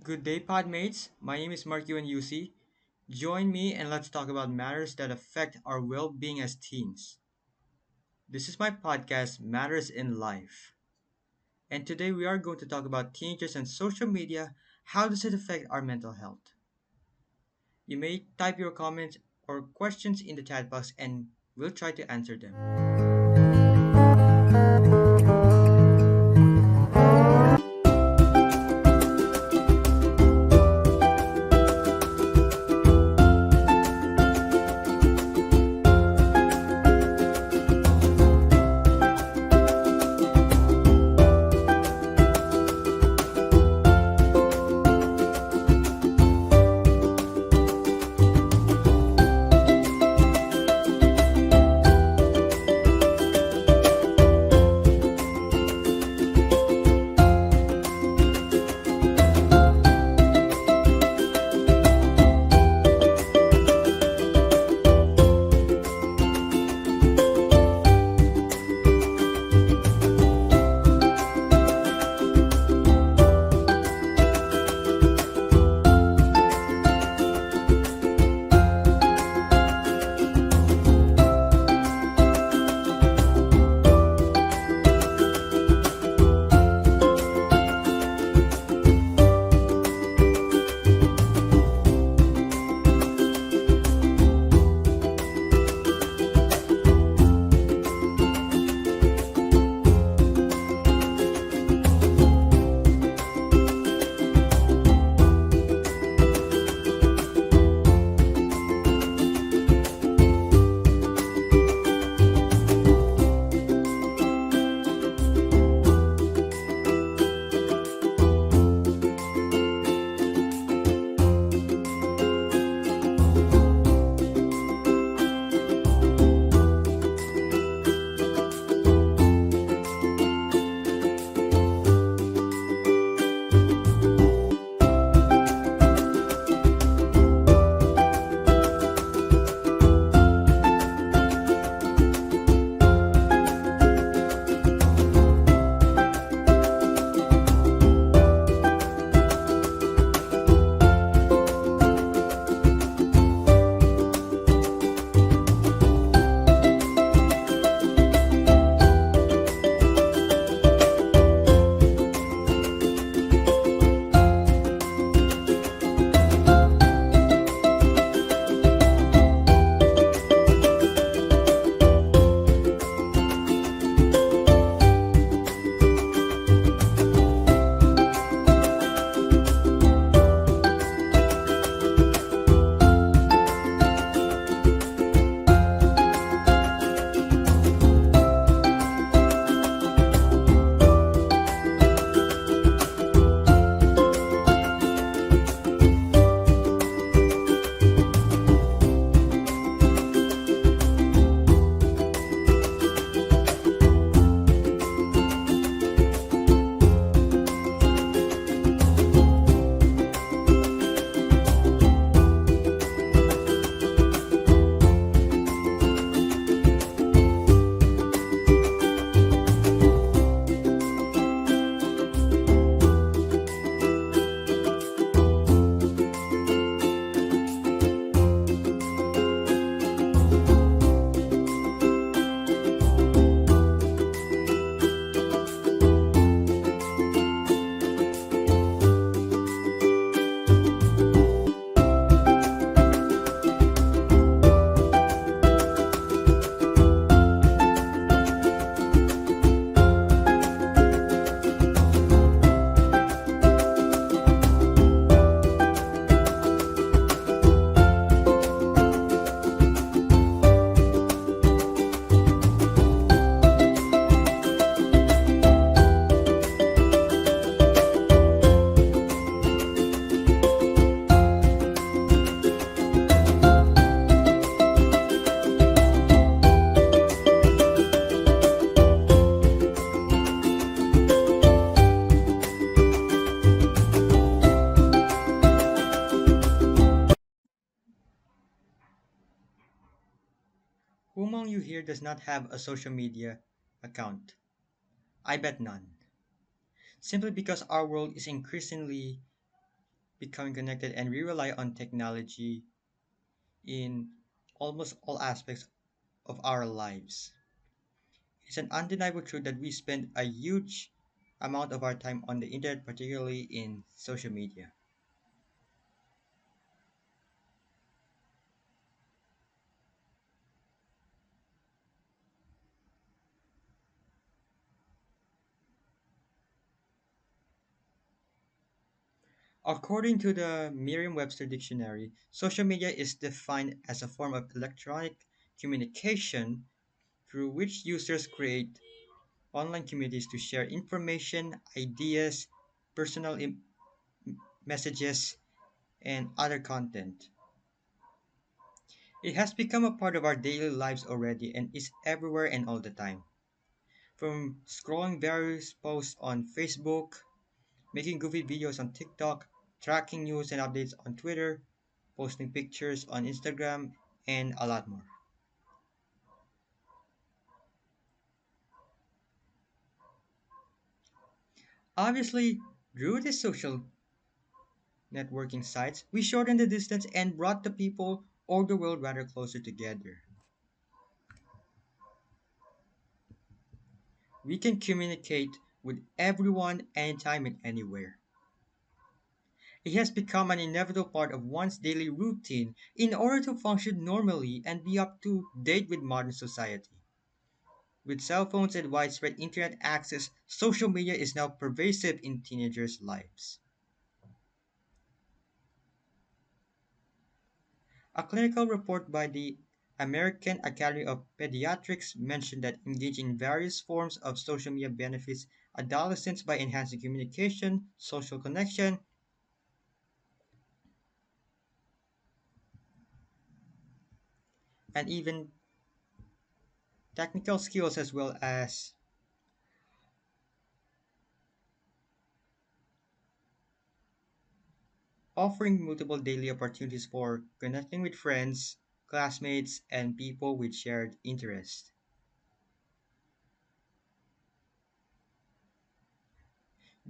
Good day, podmates. My name is Mark and Yusi. Join me and let's talk about matters that affect our well being as teens. This is my podcast, Matters in Life. And today we are going to talk about teenagers and social media. How does it affect our mental health? You may type your comments or questions in the chat box and we'll try to answer them. Who among you here does not have a social media account? I bet none. Simply because our world is increasingly becoming connected, and we rely on technology in almost all aspects of our lives. It's an undeniable truth that we spend a huge amount of our time on the internet, particularly in social media. According to the Merriam-Webster dictionary, social media is defined as a form of electronic communication through which users create online communities to share information, ideas, personal messages, and other content. It has become a part of our daily lives already and is everywhere and all the time. From scrolling various posts on Facebook, making goofy videos on TikTok, tracking news and updates on Twitter, posting pictures on Instagram, and a lot more. Obviously, through these social networking sites, we shortened the distance and brought the people or the world rather closer together. We can communicate with everyone anytime and anywhere. It has become an inevitable part of one's daily routine in order to function normally and be up to date with modern society. With cell phones and widespread internet access, social media is now pervasive in teenagers' lives. A clinical report by the American Academy of Pediatrics mentioned that engaging in various forms of social media benefits adolescents by enhancing communication, social connection, and even technical skills, as well as offering multiple daily opportunities for connecting with friends, classmates, and people with shared interests.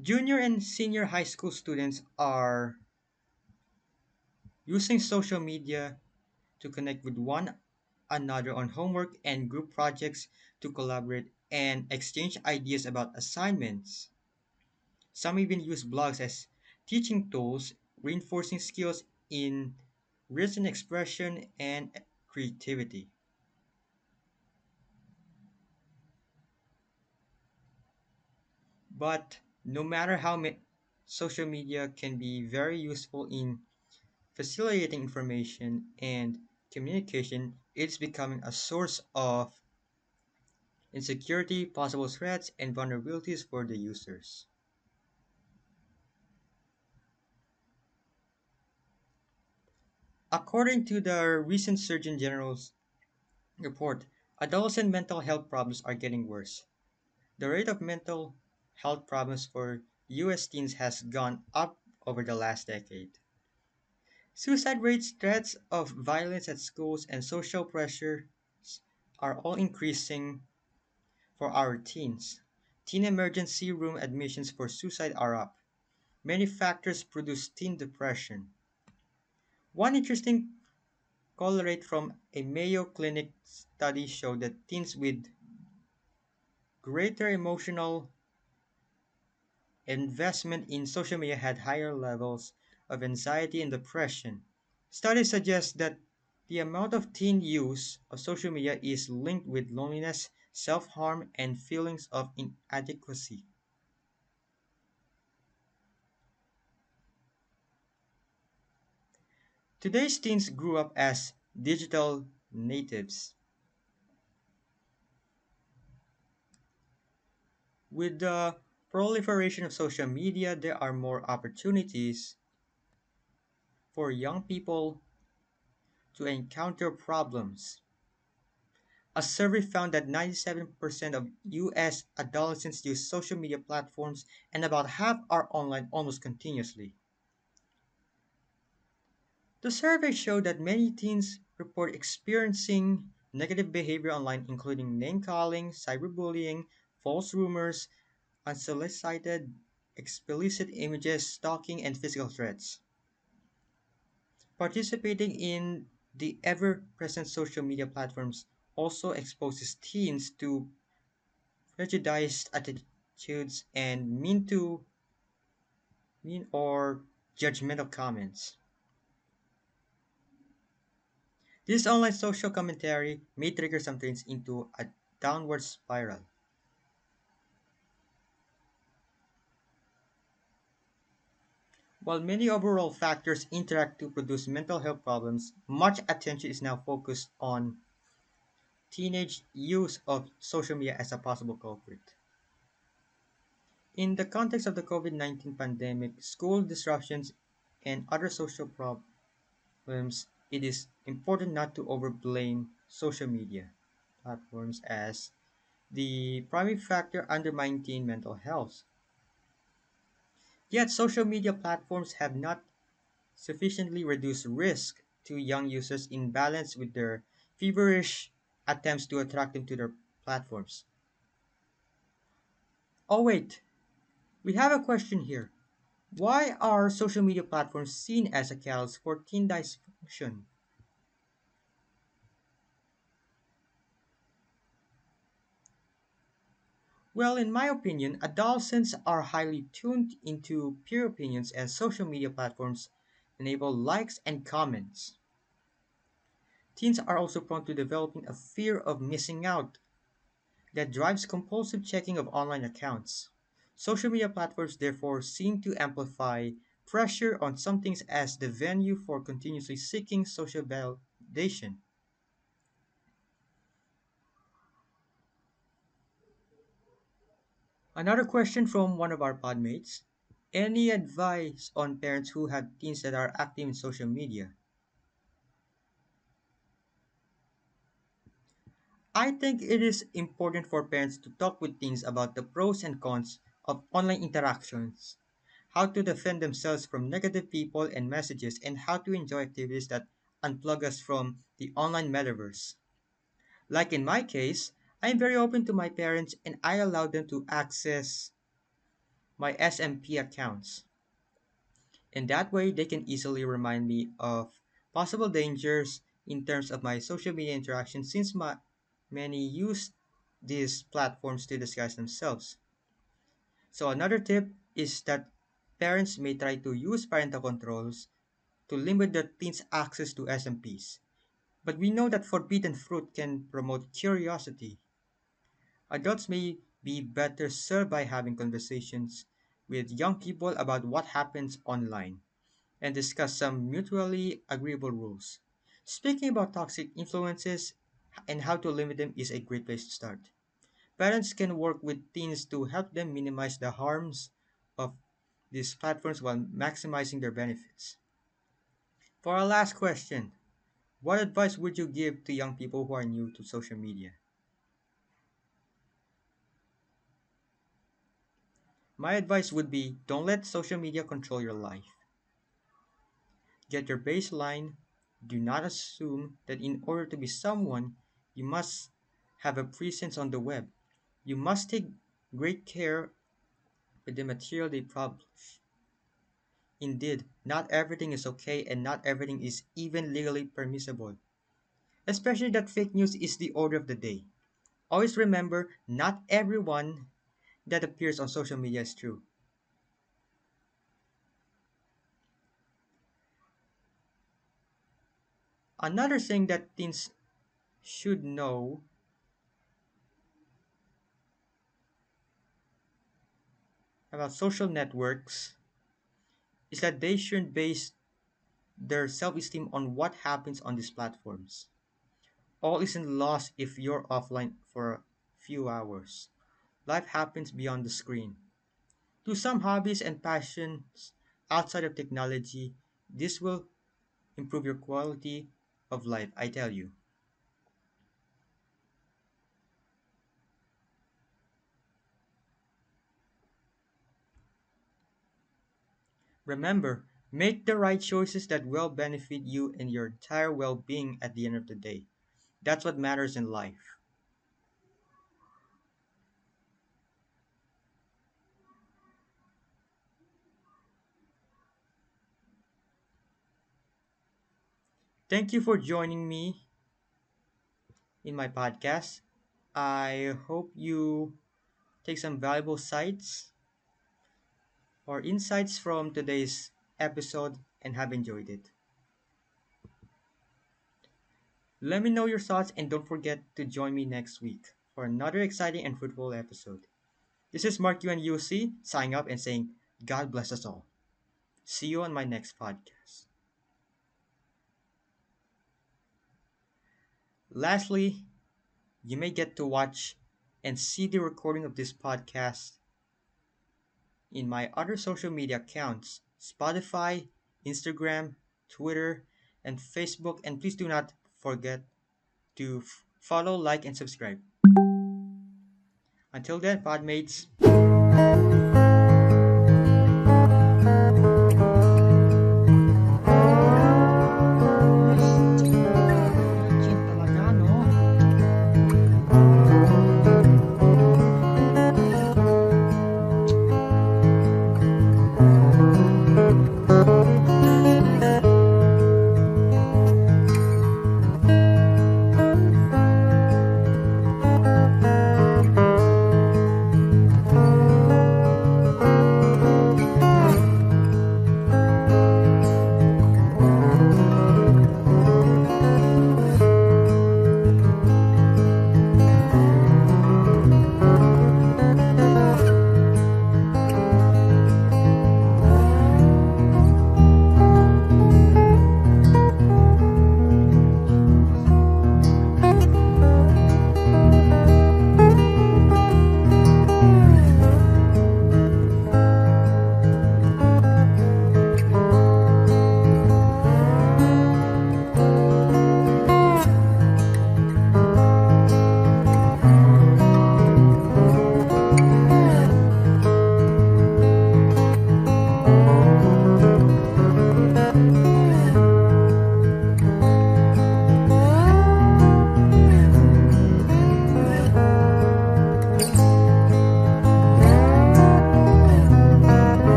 Junior and senior high school students are using social media to connect with one another on homework and group projects, to collaborate and exchange ideas about assignments. Some even use blogs as teaching tools, reinforcing skills in written expression and creativity. But no matter how social media can be very useful in facilitating information and communication, it's becoming a source of insecurity, possible threats, and vulnerabilities for the users. According to the recent Surgeon General's report, adolescent mental health problems are getting worse. The rate of mental health problems for US teens has gone up over the last decade. Suicide rates, threats of violence at schools, and social pressures are all increasing for our teens. Teen emergency room admissions for suicide are up. Many factors produce teen depression. One interesting correlate from a Mayo Clinic study showed that teens with greater emotional investment in social media had higher levels of anxiety and depression. Studies suggest that the amount of teen use of social media is linked with loneliness, self harm, and feelings of inadequacy. Today's teens grew up as digital natives. With the proliferation of social media, there are more opportunities for young people to encounter problems. A survey found that 97% of US adolescents use social media platforms and about half are online almost continuously. The survey showed that many teens report experiencing negative behavior online, including name calling, cyberbullying, false rumors, unsolicited, explicit images, stalking, and physical threats. Participating in the ever present social media platforms also exposes teens to prejudiced attitudes and mean or judgmental comments. This online social commentary may trigger some teens into a downward spiral. While many overall factors interact to produce mental health problems, much attention is now focused on teenage use of social media as a possible culprit. In the context of the COVID 19 pandemic, school disruptions, and other social problems, it is important not to overblame social media platforms as the primary factor undermining teen mental health. Yet, social media platforms have not sufficiently reduced risk to young users in balance with their feverish attempts to attract them to their platforms. Oh, wait, we have a question here. Why are social media platforms seen as a catalyst for teen dysfunction? Well, in my opinion, adolescents are highly tuned into peer opinions as social media platforms enable likes and comments. Teens are also prone to developing a fear of missing out that drives compulsive checking of online accounts. Social media platforms therefore seem to amplify pressure on some things as the venue for continuously seeking social validation. Another question from one of our podmates. Any advice on parents who have teens that are active in social media? I think it is important for parents to talk with teens about the pros and cons of online interactions, how to defend themselves from negative people and messages, and how to enjoy activities that unplug us from the online metaverse. Like in my case, I am very open to my parents and I allow them to access my SMP accounts. In that way, they can easily remind me of possible dangers in terms of my social media interactions since many use these platforms to disguise themselves. So, another tip is that parents may try to use parental controls to limit their teens' access to SMPs. But we know that forbidden fruit can promote curiosity. Adults may be better served by having conversations with young people about what happens online and discuss some mutually agreeable rules. Speaking about toxic influences and how to limit them is a great place to start. Parents can work with teens to help them minimize the harms of these platforms while maximizing their benefits. For our last question, what advice would you give to young people who are new to social media? My advice would be don't let social media control your life. Get your baseline. Do not assume that in order to be someone, you must have a presence on the web. You must take great care with the material they publish. Indeed, not everything is okay and not everything is even legally permissible. Especially that fake news is the order of the day. Always remember, not everyone that appears on social media is true. Another thing that teens should know about social networks is that they shouldn't base their self esteem on what happens on these platforms. All isn't lost if you're offline for a few hours. Life happens beyond the screen. To some hobbies and passions outside of technology, this will improve your quality of life, I tell you. Remember, make the right choices that will benefit you and your entire well being at the end of the day. That's what matters in life. Thank you for joining me in my podcast. I hope you take some valuable sights or insights from today's episode and have enjoyed it. Let me know your thoughts and don't forget to join me next week for another exciting and fruitful episode. This is Mark Yuan Yusi signing up and saying, God bless us all. See you on my next podcast. Lastly, you may get to watch and see the recording of this podcast in my other social media accounts Spotify, Instagram, Twitter, and Facebook. And please do not forget to follow, like, and subscribe. Until then, Podmates.